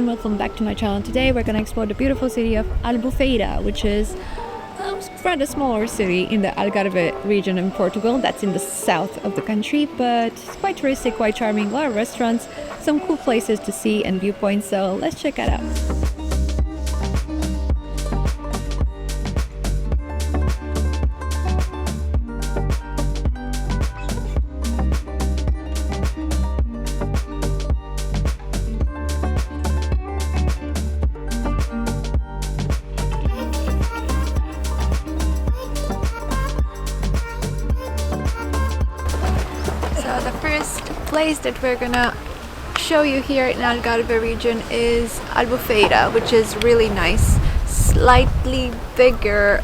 everyone, welcome back to my channel. Today we're gonna explore the beautiful city of Albufeira, which is a rather smaller city in the Algarve region in Portugal. That's in the south of the country, but it's quite touristic, quite charming, a lot of restaurants, some cool places to see and viewpoints, so let's check it out. The first place that we're gonna show you here in Algarve region is Albufeira, which is really nice, slightly bigger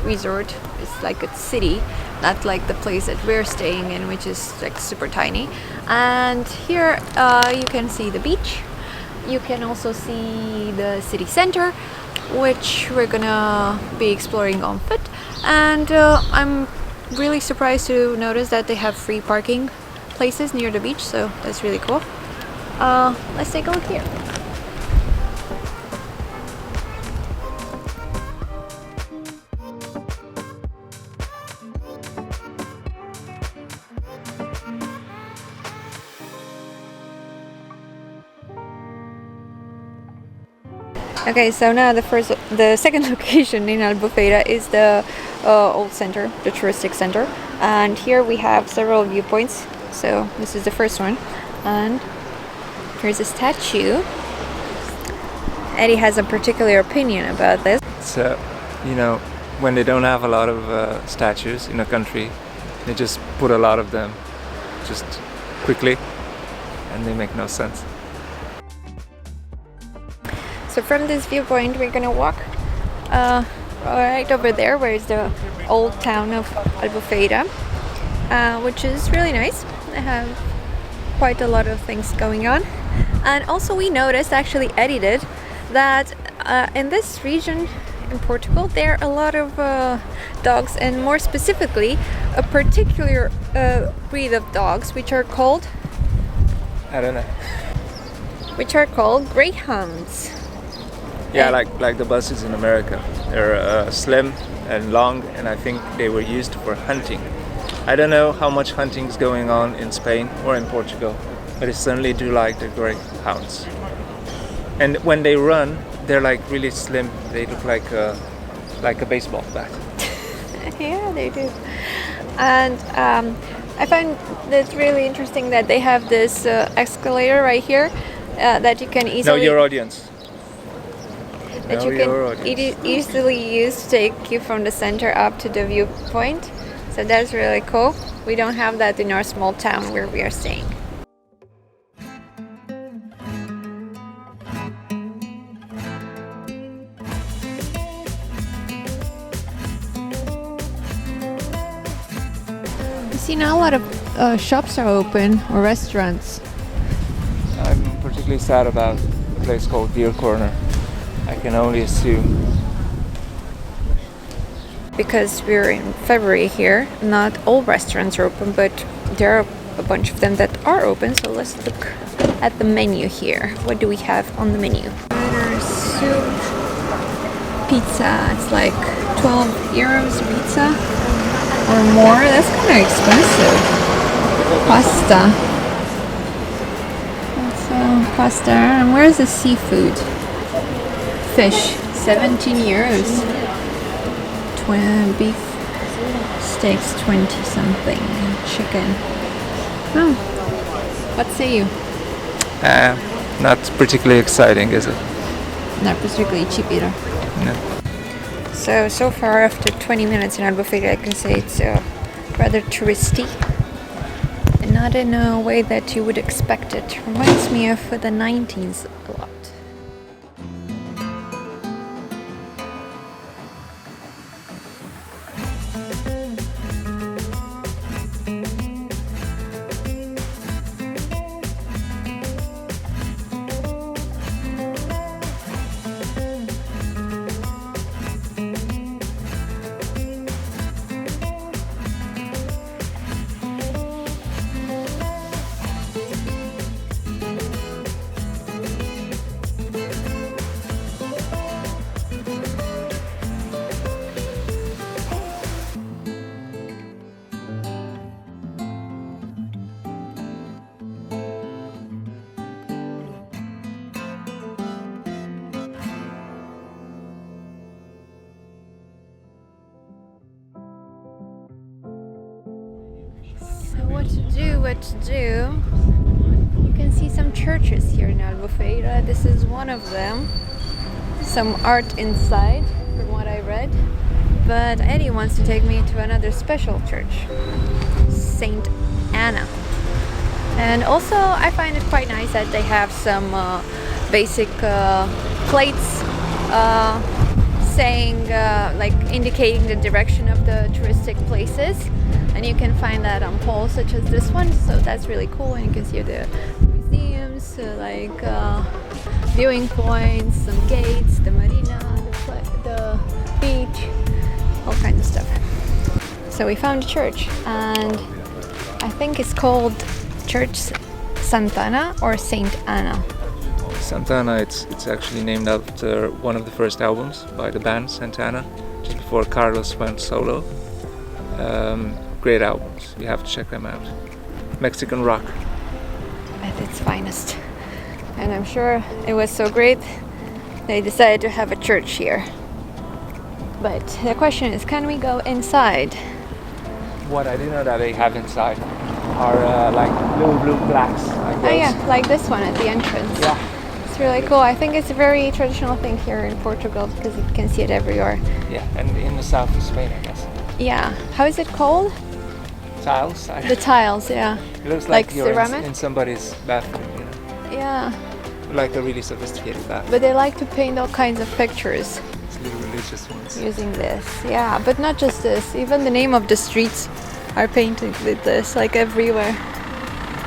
resort. It's like a city, not like the place that we're staying in, which is like super tiny. And here you can see the beach. You can also see the city center, which we're gonna be exploring on foot. And I'm really surprised to notice that they have free parking places near the beach, so that's really cool. Let's take a look here. Okay, so now the second location in Albufeira is the old center, the touristic center, and here we have several viewpoints. So this is the first one, and here's a statue. Eddie has a particular opinion about this. So, when they don't have a lot of statues in a country, they just put a lot of them just quickly, and they make no sense. So from this viewpoint, we're gonna walk right over there, where is the old town of Albufeira, which is really nice. They have quite a lot of things going on. And also we noticed, actually Eddie did, that in this region in Portugal there are a lot of dogs, and more specifically a particular breed of dogs, which are called, I don't know. Which are called greyhounds. Yeah, like the buses in America. They're slim and long, and I think they were used for hunting. I don't know how much hunting is going on in Spain or in Portugal, but I certainly do like the greyhounds. And when they run, they're like really slim. They look like a baseball bat. Yeah, they do. And I find it's really interesting that they have this escalator right here that you can easily... Know your audience. That you can easily use to take you from the center up to the viewpoint. So that's really cool. We don't have that in our small town where we are staying. You see now a lot of shops are open, or restaurants. I'm particularly sad about a place called Deer Corner. I can only assume. Because we're in February here, not all restaurants are open, but there are a bunch of them that are open. So let's look at the menu here. What do we have on the menu? There's soup, pizza. It's like 12 euros pizza or more. That's kind of expensive. Pasta. That's pasta. And where's the seafood? Fish, 17 euros. Beef steaks, 20 something. Chicken. Oh, what say you? Not particularly exciting, is it? Not particularly cheap either. No. So far after 20 minutes in Albufeira, I can say it's rather touristy, and not in a way that you would expect it. Reminds me of the 90s a lot. what to do. You can see some churches here in Albufeira. This is one of them. Some art inside, from what I read. But Eddie wants to take me to another special church, Sant'Ana. And also I find it quite nice that they have some basic plates saying, like indicating the direction of the touristic places. And you can find that on poles such as this one, so that's really cool. And you can see the museums, viewing points, some gates, the marina, the beach, all kinds of stuff. So we found a church, and I think it's called Church Sant'Ana or Sant'Ana. Sant'Ana, it's actually named after one of the first albums by the band Sant'Ana, just before Carlos went solo. Great albums, you have to check them out. Mexican rock At its finest. And I'm sure it was so great they decided to have a church here. But the question is, can we go inside? What I didn't know that they have inside are like little blue plaques like those. Oh yeah, like this one at the entrance. Yeah. It's really cool. I think it's a very traditional thing here in Portugal because you can see it everywhere. Yeah, and in the south of Spain, I guess. Yeah. How is it called? Tiles. The tiles, yeah. It looks like you're ceramic? in somebody's bathroom, you know. Yeah. Like a really sophisticated bathroom. But they like to paint all kinds of pictures It's little religious ones. using this. Yeah, but not just this. Even the name of the streets are painted with this, like everywhere.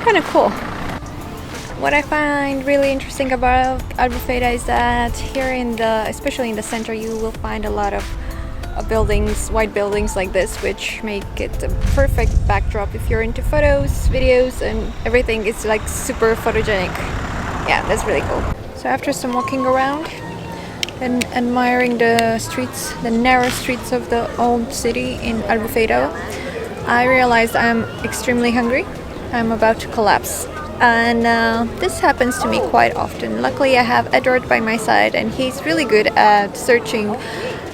Kind of cool. What I find really interesting about Albufeira is that here especially in the center, you will find a lot of buildings, white buildings like this, which make it a perfect backdrop if you're into photos, videos, and everything. It's like super photogenic. Yeah, that's really cool. So after some walking around and admiring the streets, the narrow streets of the old city in Albufeira, I realized I'm extremely hungry. I'm about to collapse. And this happens to me quite often. Luckily I have Edward by my side, and he's really good at searching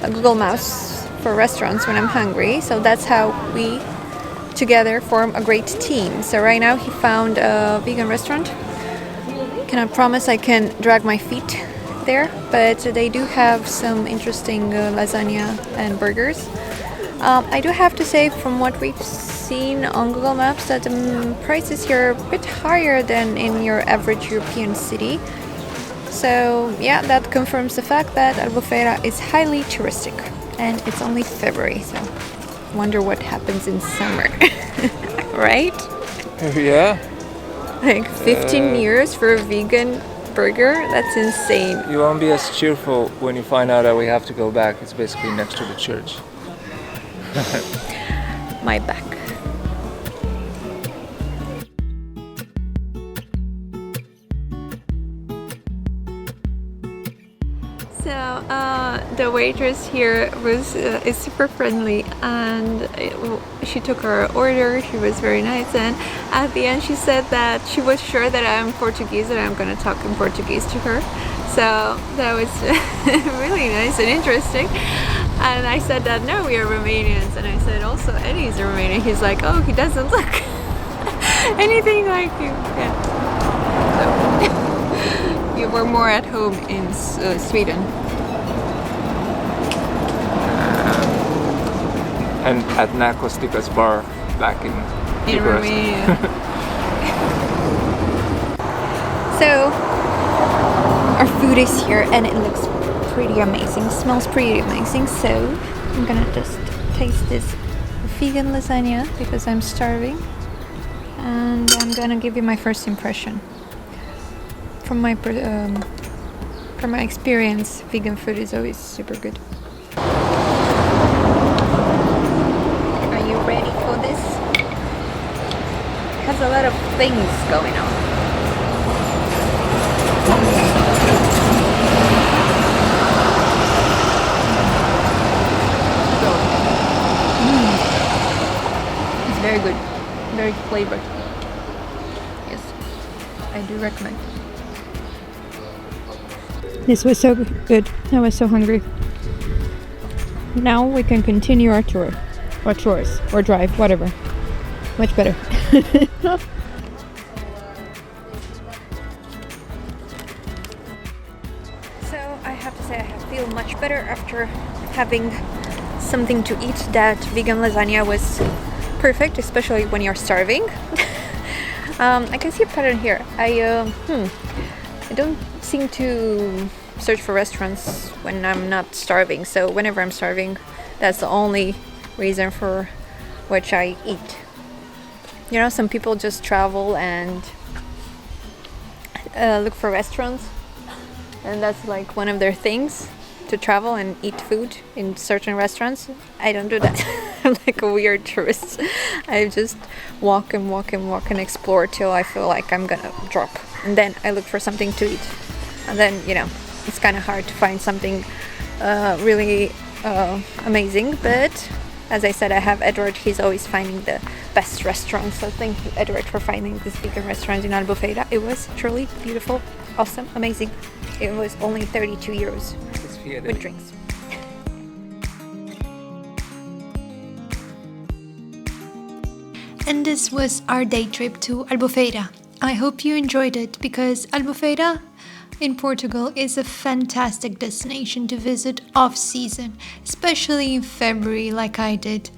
Google Maps for restaurants when I'm hungry. So that's how we together form a great team. So right now he found a vegan restaurant. Cannot promise I can drag my feet there, but they do have some interesting lasagna and burgers. I do have to say, from what we've seen on Google Maps, that the prices here are a bit higher than in your average European city. So yeah, that confirms the fact that Albufeira is highly touristic, and it's only February, so wonder what happens in summer. Right? Yeah. Like 15 years for a vegan burger? That's insane. You won't be as cheerful when you find out that we have to go back. It's basically next to the church. My back. So the waitress here is super friendly, and she took our order. She was very nice, and at the end she said that she was sure that I'm Portuguese and I'm gonna talk in Portuguese to her. So that was really nice and interesting. And I said that no, we are Romanians, and I said also Eddie's Romanian. He's like, oh, he doesn't look anything like you. Yeah. So, you were more at home in Sweden. And at Narcostika's bar back in Romania. So our food is here, and it looks pretty amazing, smells pretty amazing. So I'm gonna just taste this vegan lasagna because I'm starving, and I'm gonna give you my first impression. From my experience, vegan food is always super good. Are you ready for this? It has a lot of things going on. Very good, very flavored. Yes, I do recommend. This was so good. I was so hungry. Now we can continue our tour, or chores, or drive, whatever. much better. So I have to say I feel much better after having something to eat. That vegan lasagna was perfect, especially when you're starving. I can see a pattern here. I don't seem to search for restaurants when I'm not starving. So whenever I'm starving, that's the only reason for which I eat. You know, some people just travel and look for restaurants, and that's like one of their things, to travel and eat food in certain restaurants. I don't do that. I'm like a weird tourist. I just walk and walk and walk and explore till I feel like I'm gonna drop, and then I look for something to eat. And then, you know, it's kind of hard to find something really amazing, but as I said, I have Edward. He's always finding the best restaurants. So thank you, Edward, for finding this vegan restaurant in Albufeira. It was truly beautiful, awesome, amazing. It was only 32 euros with drinks. And this was our day trip to Albufeira. I hope you enjoyed it, because Albufeira in Portugal is a fantastic destination to visit off-season, especially in February like I did.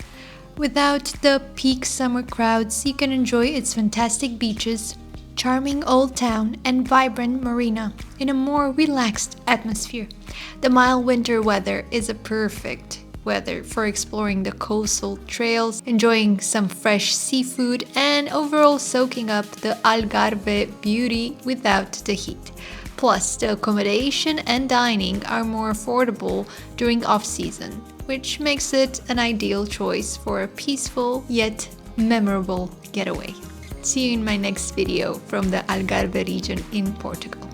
Without the peak summer crowds, you can enjoy its fantastic beaches, charming old town and vibrant marina in a more relaxed atmosphere. The mild winter weather is a perfect weather for exploring the coastal trails, enjoying some fresh seafood, and overall soaking up the Algarve beauty without the heat. Plus, the accommodation and dining are more affordable during off-season, which makes it an ideal choice for a peaceful yet memorable getaway. See you in my next video from the Algarve region in Portugal.